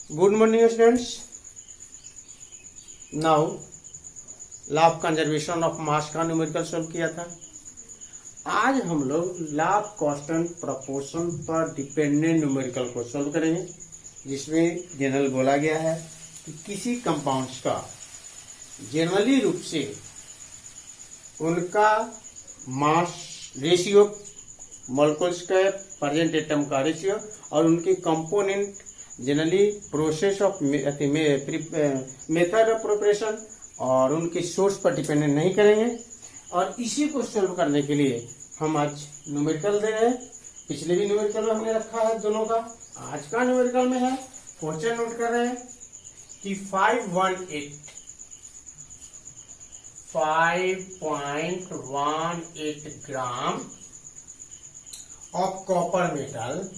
Good morning students. Now law of conservation of mass का numerical solve किया था। आज हम लोग लॉ ऑफ कांस्टेंट प्रोपोर्शन पर डिपेंडेंट न्यूमेरिकल को सॉल्व करेंगे, जिसमें जनरल बोला गया है कि किसी कंपाउंड्स का जनरली रूप से उनका मास रेशियो, मॉलिक्यूल्स का प्रेजेंट एटम का रेशियो और उनके component generally process of method of preparation और उनके सोर्स पर डिपेंडेंट नहीं करेंगे। और इसी को सोल्व करने के लिए हम आज न्यूमेरिकल दे रहे हैं। पिछले भी न्यूमेरिकल में हमने रखा है दोनों का। आज का न्यूमेरिकल में है, क्वेश्चन नोट कर रहे हैं कि 5.18 gram of copper metal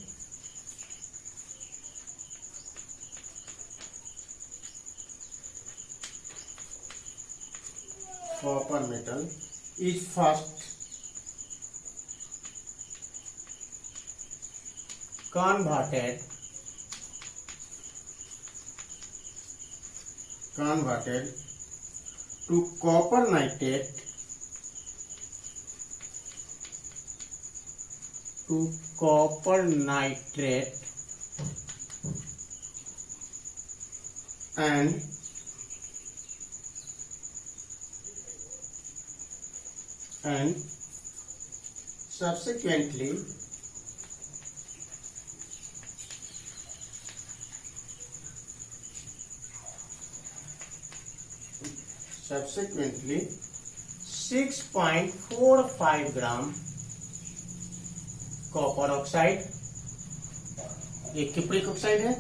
is first converted to copper nitrate and subsequently subsequently 6.45 gram copper oxide, ये किप्रिक ऑक्साइड है,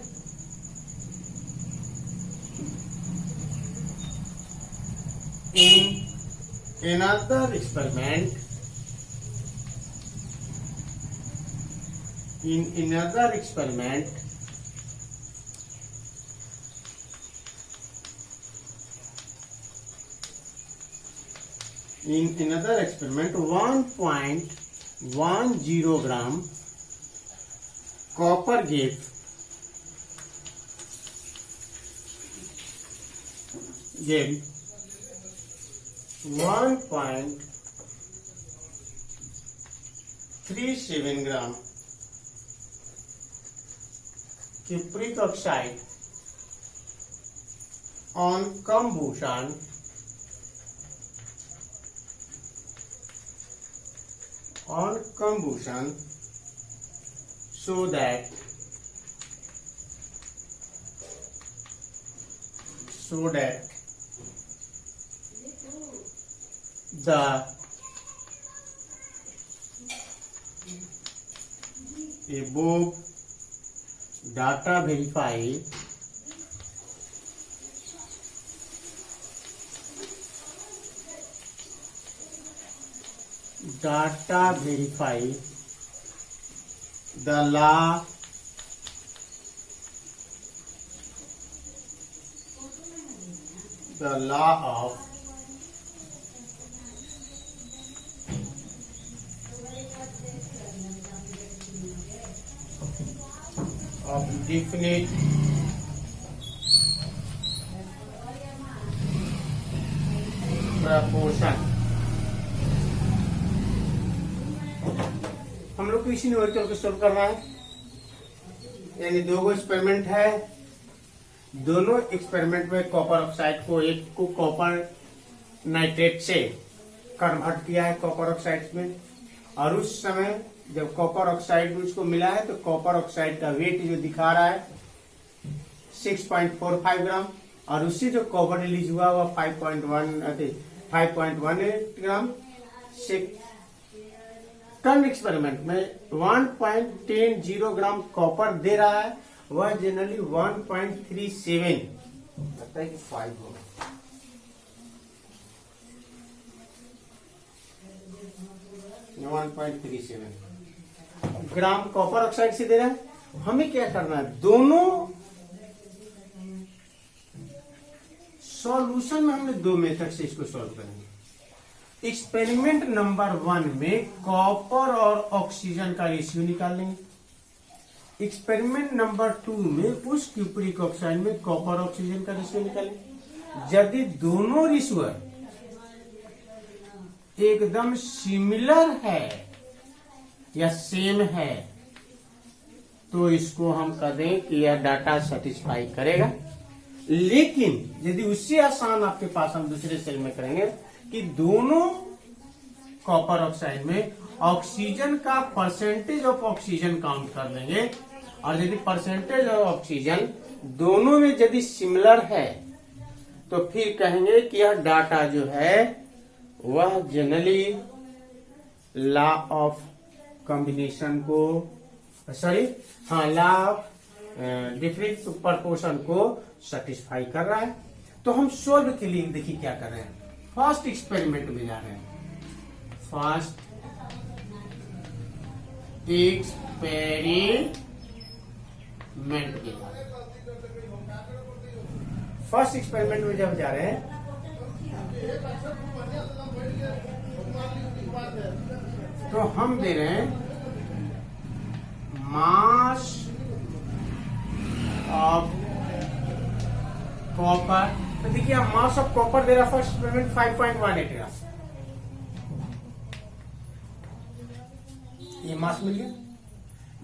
in another experiment in another experiment 1.10 gram copper gave 1.37 gram cupric oxide on combustion so that the above data verify the law of definite proportion। हम लोग को इसी numerical को solve करना है। यानी दो एक्सपेरिमेंट है, दोनों एक्सपेरिमेंट में कॉपर ऑक्साइड को, एक को कॉपर नाइट्रेट से कन्वर्ट किया है कॉपर ऑक्साइड में, और उस समय जब कॉपर ऑक्साइड में उसको मिला है तो कॉपर ऑक्साइड का वेट जो दिखा रहा है 6.45 ग्राम, और उससे जो कॉपर रिलीज हुआ हुआ 5.18 ग्राम। सेकंड एक्सपेरिमेंट में 1.10 ग्राम कॉपर दे रहा है, वह जनरली 1.37 लगता है कि 5 होगा, 1.37 ग्राम कॉपर ऑक्साइड से दे रहा है। हमें क्या करना है, दोनों सॉल्यूशन में हमने दो मेथड से इसको सॉल्व करेंगे। एक्सपेरिमेंट नंबर 1 में कॉपर और ऑक्सीजन का रेशियो निकाल लेंगे। एक्सपेरिमेंट नंबर 2 में उस क्यूप्रिक ऑक्साइड में कॉपर ऑक्सीजन का रेशियो निकालें। यदि दोनों रिश्वर एकदम सिमिलर है या सेम है तो इसको हम कह दें कि यह डाटा सेटिस्फाई करेगा। लेकिन यदि उससे आसान आपके पास हम दूसरे सेल में करेंगे कि दोनों कॉपर ऑक्साइड में ऑक्सीजन का परसेंटेज ऑफ ऑक्सीजन काउंट कर लेंगे, और यदि परसेंटेज ऑफ ऑक्सीजन दोनों में यदि सिमिलर है तो फिर कहेंगे कि यह डाटा जो है वह जनरली लॉ ऑफ कॉम्बिनेशन को लॉ ऑफ डिफरेंट प्रपोर्शन को सेटिस्फाई कर रहा है। तो हम सोल्व के लिए देखिए क्या कर रहे हैं। फर्स्ट एक्सपेरिमेंट में जा रहे हैं। फर्स्ट एक्सपेरिमेंट में फर्स्ट एक्सपेरिमेंट में जब जा रहे हैं तो हम दे रहे हैं मास ऑफ कॉपर। तो देखिए मास ऑफ कॉपर दे रहा फर्स्ट एक्सपेरिमेंट 5.18 ग्राम। ये मास मिल गया।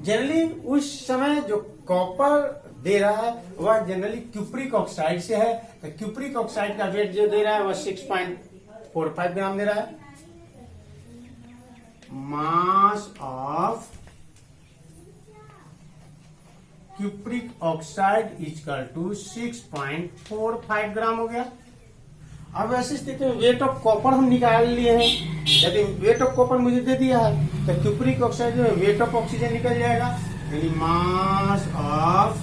जनरली उस समय जो कॉपर दे रहा है वह जनरली क्यूप्रिक ऑक्साइड से है, तो क्यूप्रिक ऑक्साइड का वेट जो दे रहा है वह 6.45 ग्राम दे रहा है। Mass of cupric oxide equal to 6.45 gram हो गया। अब ऐसी स्थिति में वेट ऑफ कॉपर हम निकाल लिए हैं। यदि वेट ऑफ कॉपर मुझे दे दिया है तो क्यूप्रिक ऑक्साइड में वेट ऑफ ऑक्सीजन निकल जाएगा, यानी mass of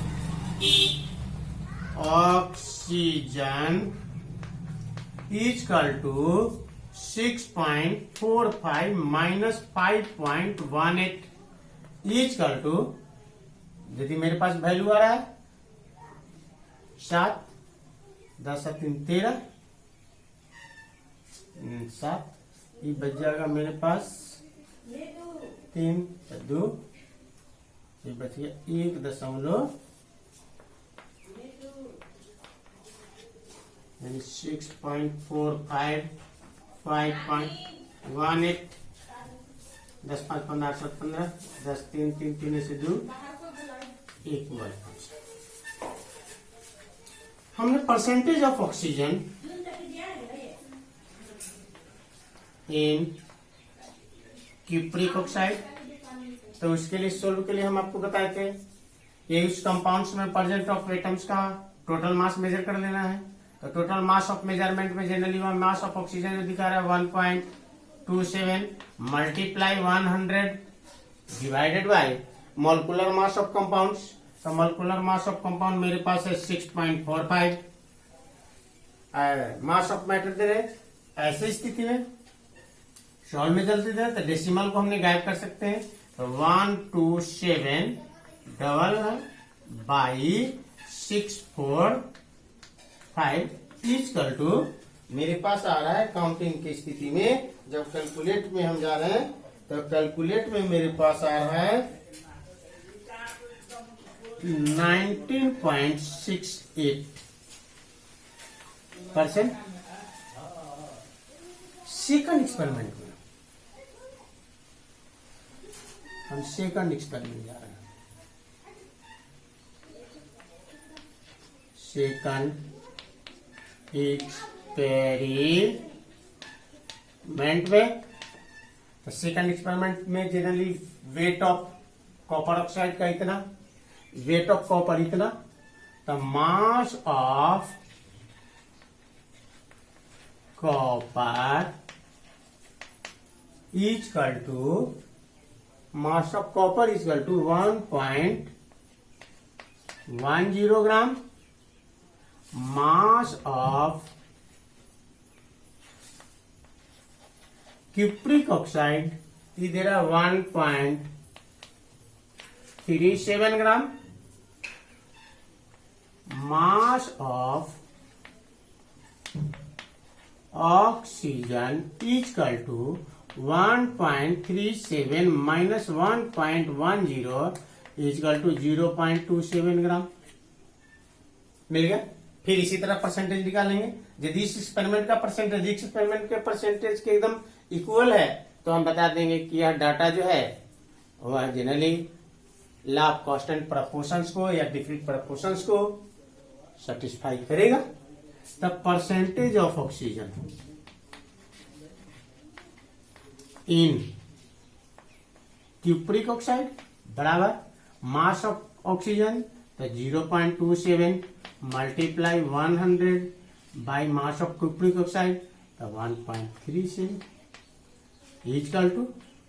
oxygen equal to 6.45 minus 5.18 equal to, यदि मेरे पास वैल्यू आ रहा है 7, 10 3 13, 7, ये बच जाएगा मेरे पास 3 2, ये बच गया 1.0 यानी 6.45 5.18 10 5 15 7 15 10 3 3 3 से 2 1 हमने percentage of oxygen in cupric oxide, तो उसके लिए सोल्व के लिए हम आपको बताए थे ये उस कंपाउंड्स में प्रेजेंट ऑफ एटम्स का टोटल मास मेजर कर लेना है। तो टोटल मास ऑफ मेजरमेंट में जनरली मास ऑफ ऑक्सीजन जो दिखा रहा है 1.27 multiply 100 divided by molecular mass of compounds. तो मॉलिक्यूलर मास ऑफ कंपाउंड मेरे पास है 6.45। मास ऑफ मैटर दे रहे ऐसे स्थिति में सॉल्व में जल्दी दे तो डेसिमल को हमने गायब कर सकते हैं। तो 127 डबल बाई 645 इक्वल टू मेरे पास आ रहा है काउंटिंग की स्थिति में। जब कैलकुलेट में हम जा रहे हैं तो कैलकुलेट में मेरे पास आ रहा है 19.68%। सेकंड एक्सपेरिमेंट में हम सेकंड एक्सपेरिमेंट जा रहे हैं। सेकंड एक्सपेरिमेंट में, तो सेकंड एक्सपेरिमेंट में generally weight of copper oxide का इतना, वेट ऑफ कॉपर इतना, तो mass of copper equal to mass of copper equal to 1.10 gram, mass of cupric oxide इधर 1.37 gram, mass of oxygen equal to 1.37 minus 1.10 equal to 0.27 gram मिल गया। फिर इसी तरह परसेंटेज निकालेंगे। यदि इस एक्सपेरिमेंट का परसेंटेज इस एक्सपेरिमेंट के परसेंटेज के एकदम इक्वल है तो हम बता देंगे कि यह डाटा जो है वह generally law of constant proportions को या डिफरेंट प्रोपोर्शंस को सेटिस्फाई करेगा। The percentage of oxygen in cupric oxide बराबर मास ऑफ ऑक्सीजन तो 0.27 multiply 100 by mass of cupric oxide तो 1.37 इक्वल टू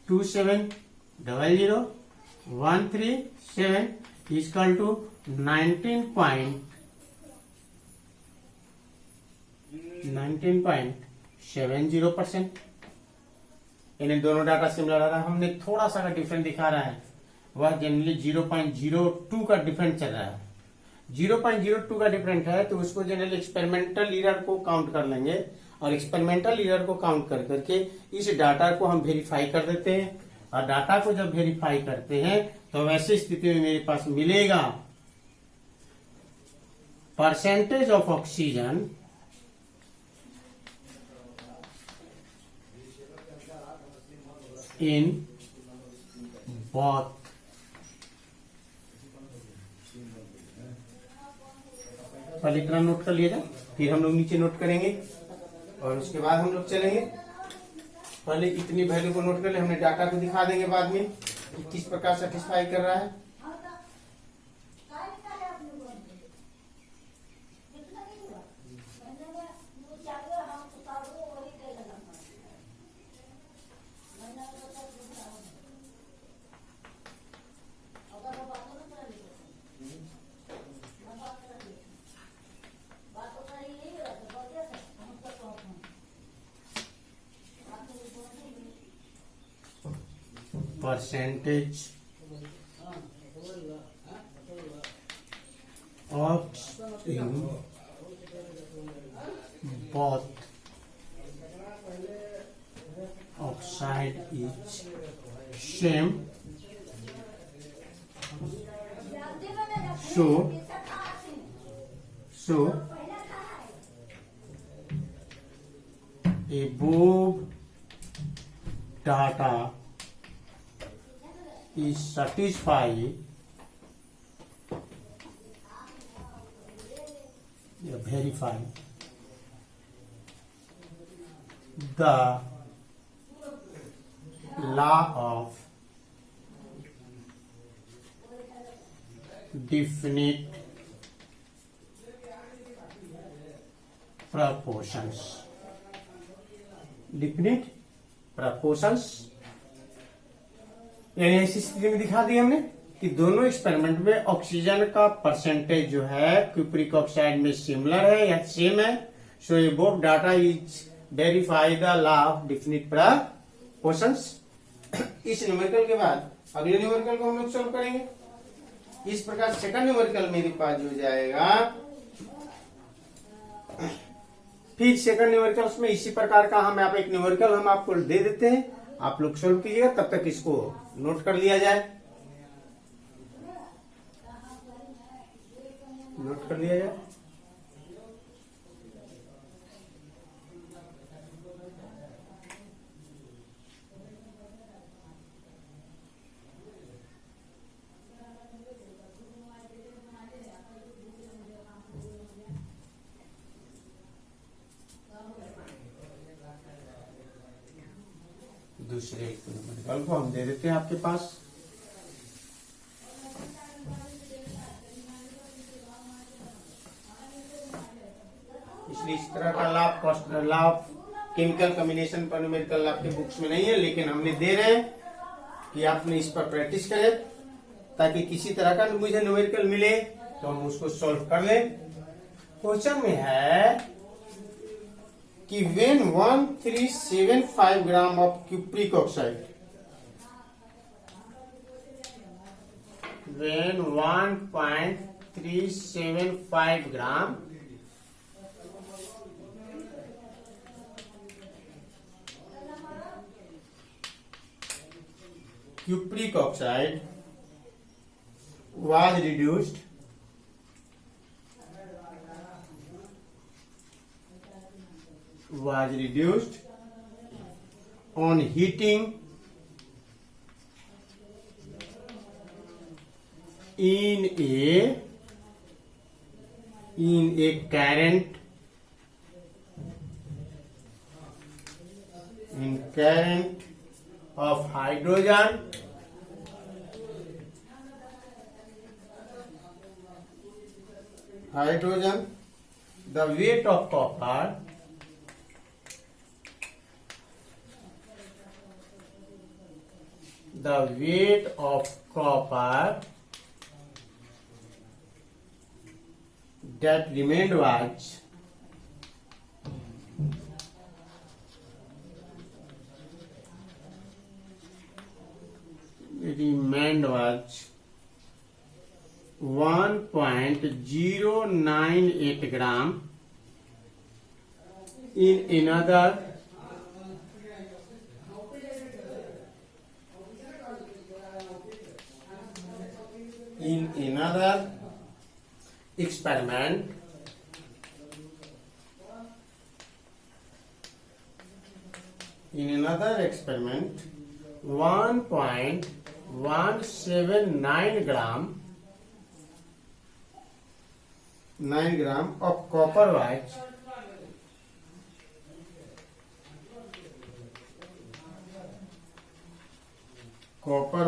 2700137 इक्वल टू 19.70%। इन्हें दोनों डाटा सिमिलर आ रहा है। हमने थोड़ा सा का डिफरेंस दिखा रहा है, वह जनरली 0.02 का डिफरेंस चल रहा है। 0.02 का डिफरेंस है तो उसको जनरली एक्सपेरिमेंटल एरर को काउंट कर लेंगे और एक्सपेरिमेंटल एरर को काउंट कर करके इस डाटा को हम वेरीफाई कर देते हैं। और डाटा को जब वेरीफाई करते हैं तो वैसी स्थिति में मेरे पास मिलेगा percentage of oxygen in both पहले इतना नोट कर लिया जाए, फिर हम लोग नीचे नोट करेंगे और उसके बाद हम लोग चलेंगे। पहले इतनी वैल्यू को नोट कर ले, हमने डाटा को दिखा देंगे बाद में कि किस प्रकार सेटिस्फाई कर रहा है। Percentage of in both oxide is same, so above data is satisfy verify the law of definite proportions। definite proportions यानी ऐसी स्थिति में दिखा दी हमने कि दोनों एक्सपेरिमेंट में ऑक्सीजन का परसेंटेज जो है क्यूप्रिक ऑक्साइड में सिमिलर है या सेम है। सो ये both data is verify the law of definite proportions. इस न्यूमेरिकल के बाद अगले न्यूमेरिकल को हम लोग सॉल्व करेंगे। इस प्रकार सेकंड न्यूमेरिकल मेरे पास जो जाएगा, फिर सेकंड न्यूमेरिकल में इसी प्रकार का हम आप एक न्यूमेरिकल हम आपको दे देते हैं, आप लोग सॉल्व कीजिएगा, तब तक इसको नोट कर लिया जाए। नोट कर लिया जाए। दूसरे न्यूमेरिकल को हम दे देते हैं आपके पास। इसलिए इस तरह का लॉ ऑफ केमिकल कॉम्बिनेशन पर न्यूमेरिकल आपके बुक्स में नहीं है, लेकिन हमने दे रहे हैं कि आपने इस पर प्रैक्टिस करें ताकि किसी तरह का मुझे न्यूमेरिकल मिले तो हम उसको सॉल्व कर लें। क्वेश्चन में है कि when 1375 gram of cupric oxide, when 1375 gram cupric oxide was reduced on heating in a current of hydrogen the weight of copper that remained was 1.098 gram in another experiment. In another experiment, 1.179 gram of copper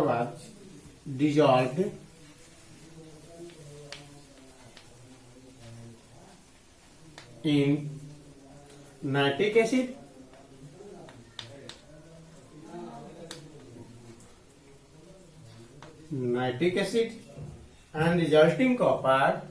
was dissolved in nitric acid and resulting copper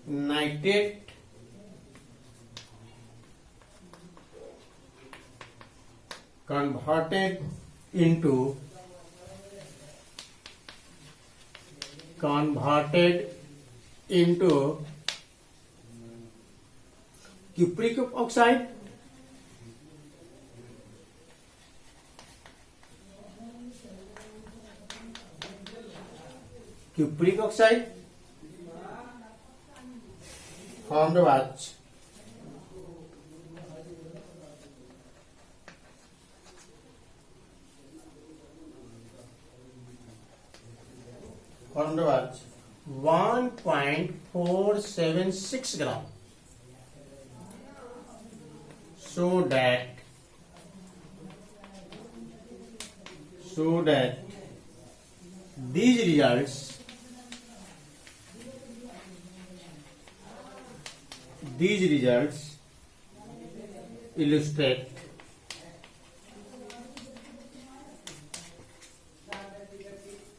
nitrate converted into cupric oxide formed was 1.476 gram, so that these results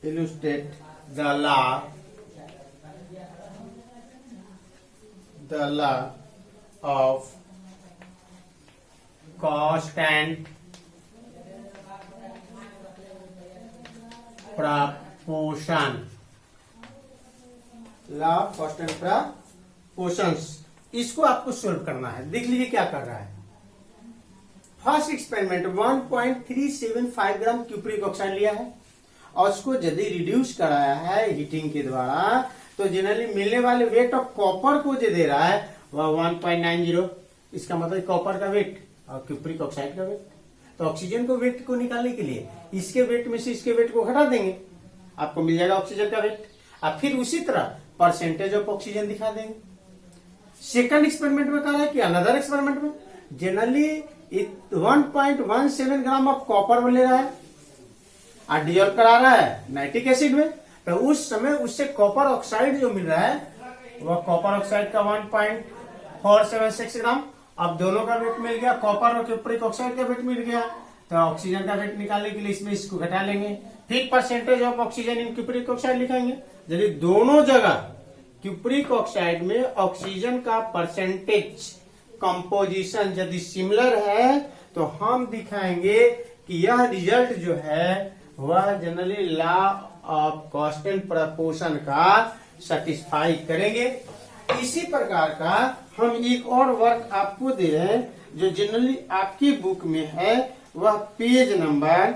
illustrate the law of constant proportion. Law of constant proportions, इसको आपको solve करना है। देख लीजिए क्या कर रहा है। फर्स्ट एक्सपेरिमेंट 1.375 ग्राम क्यूप्रिक ऑक्साइड लिया है और उसको यदि रिड्यूस कराया है हीटिंग के द्वारा, तो जनरली मिलने वाले वेट ऑफ कॉपर को जो दे रहा है वह 1.90। इसका मतलब कॉपर का वेट और क्यूप्रिक ऑक्साइड का वेट। तो ऑक्सीजन को वेट को निकालने के लिए इसके वेट में से इसके वेट को हटा देंगे, आपको मिल जाएगा ऑक्सीजन का वेट। अब फिर उसी तरह परसेंटेज ऑफ ऑक्सीजन दिखा देंगे। सेकंड एक्सपेरिमेंट में कहा है कि अनदर एक्सपेरिमेंट में जनरली 1.17 ग्राम ऑफ कॉपर ले रहा है और डिजोल्व करा रहा है नाइट्रिक एसिड में, तो उस समय उससे कॉपर ऑक्साइड जो मिल रहा है वह कॉपर ऑक्साइड का 1.476 ग्राम। अब दोनों का वेट मिल गया, कॉपर और क्यूप्रिक ऑक्साइड का वेट मिल गया, तो ऑक्सीजन का वेट निकालने के लिए इसमें इसको घटा लेंगे, फिर percentage of oxygen in cupric oxide लिखेंगे। यदि दोनों जगह क्यूप्रिक ऑक्साइड में ऑक्सीजन का परसेंटेज कंपोजिशन यदि सिमिलर है तो हम दिखाएंगे कि यह रिजल्ट जो है वह generally law of cost and proportion का सेटिस्फाई करेंगे। इसी प्रकार का हम एक और वर्क आपको दे रहे हैं जो जनरली आपकी बुक में है, वह पेज नंबर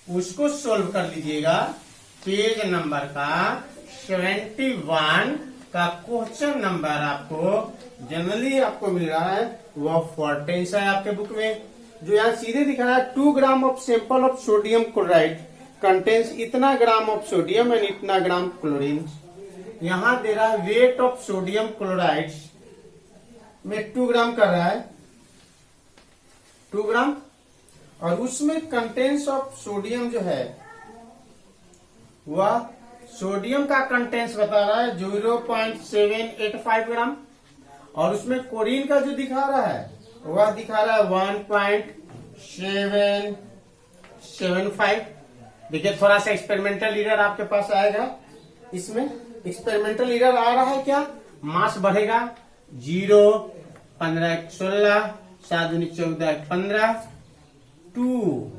उसको सोल्व कर लीजिएगा। पेज नंबर का 71 का क्वेश्चन नंबर आपको जनरली आपको मिल रहा है, वह 14 है आपके बुक में, जो यहाँ सीधे दिखा रहा है 2 gram of sample of sodium chloride contains इतना ग्राम ऑफ सोडियम एंड इतना ग्राम क्लोरीन। यहाँ दे रहा है वेट ऑफ सोडियम क्लोराइड में 2 ग्राम कर रहा है, 2 ग्राम, और उसमें कंटेंस ऑफ सोडियम जो है वह सोडियम का कंटेंस बता रहा है 0.785 ग्राम, और उसमें क्लोरीन का जो दिखा रहा है वह दिखा रहा है 1.775। देखिए थोड़ा सा एक्सपेरिमेंटल एरर आपके पास आएगा। इसमें एक्सपेरिमेंटल एरर आ रहा है क्या, मास बढ़ेगा 0, 15 16, 7 दूनी 14 15, 2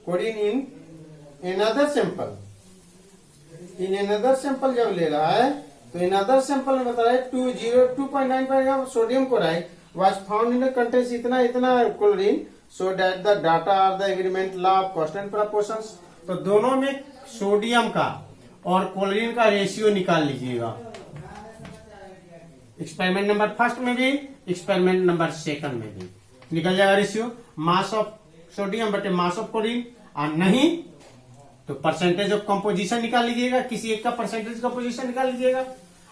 क्लोरीन इन अनदर सैंपल जब ले रहा है तो इन अदर सैंपल में बता रहा है 2.95 sodium chloride was found in contains इतना chlorine, so that the data are the agreement law of cost and proportions. तो दोनों में सोडियम का और क्लोरीन का रेशियो निकाल लीजिएगा, एक्सपेरिमेंट नंबर फर्स्ट में भी, एक्सपेरिमेंट नंबर सेकंड में भी निकल जाएगा रेशियो, मास ऑफ सोडियम बटे मास ऑफ क्लोरीन। और नहीं तो परसेंटेज ऑफ कंपोजिशन निकाल लीजिएगा, किसी एक का परसेंटेज कंपोजिशन निकाल लीजिएगा।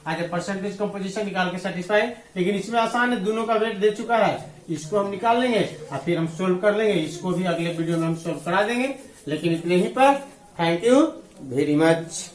आज परसेंटेज कंपोजिशन निकाल के सेटिस्फाई, लेकिन इसमें आसान है, दोनों का वेट दे चुका है, इसको हम निकाल लेंगे और फिर हम सोल्व कर लेंगे। इसको भी अगले वीडियो में हम सोल्व करा देंगे। लेकिन इतने ही पर, थैंक यू वेरी मच।